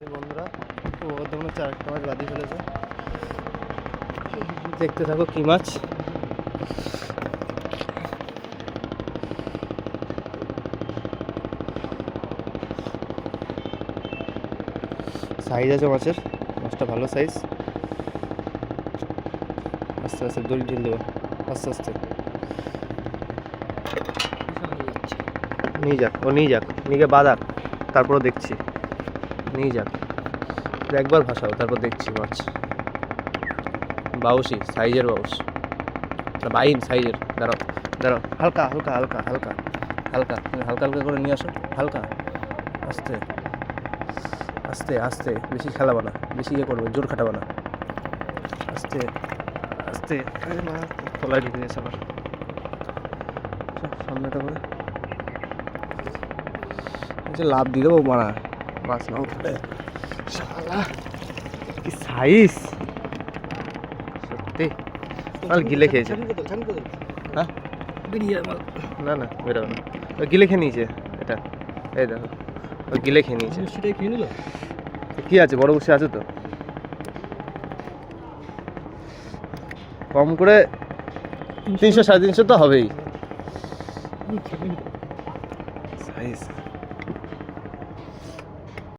বন্ধুরা ও মনে হচ্ছে আরেকটা মাছ বাদি ফেলেছে। দেখতে থাকো কি মাছ। সাইজ আছে মাছের, মাছটা ভালো সাইজ। আস্তে আস্তে দড়ি ঢিল দেবো, আস্তে আস্তে নিয়ে যাক, ও নিয়ে যাক, নিয়ে বাদাক, তারপরও দেখছি। নিয়ে যাক, একবার ভাসাও, তারপর দেখছি মাছ। বাউসি, সাইজের বাউস, বাইন সাইজের। দাঁড়াও দাঁড়াও, হালকা হালকা হালকা হালকা হালকা হালকা হালকা করে নিয়ে আসো। হালকা, আস্তে আস্তে আস্তে, বেশি খেলাবো না, বেশি ইয়ে করবে, জোর খাটাবো না। আস্তে আস্তে, তলায় ঢুকে গেছে আবার। সামনেটা করে লাভ দিয়ে দেবো, মারা মাছ না উঠলে। শালা কি সাইজ সত্যি, মাল গিলে খেয়েছে। হ্যাঁ না না, বেরোবে না, ওই গিলে খেয়ে নিয়েছে এটা। এই দেখো, ওই গিলে খেয়ে নিয়েছে। সেটাই খেয়ে নিল। কি আছে, বড় বসে আছে তো, কম করে 300 সাড়ে 300 তো হবেই সাইজ।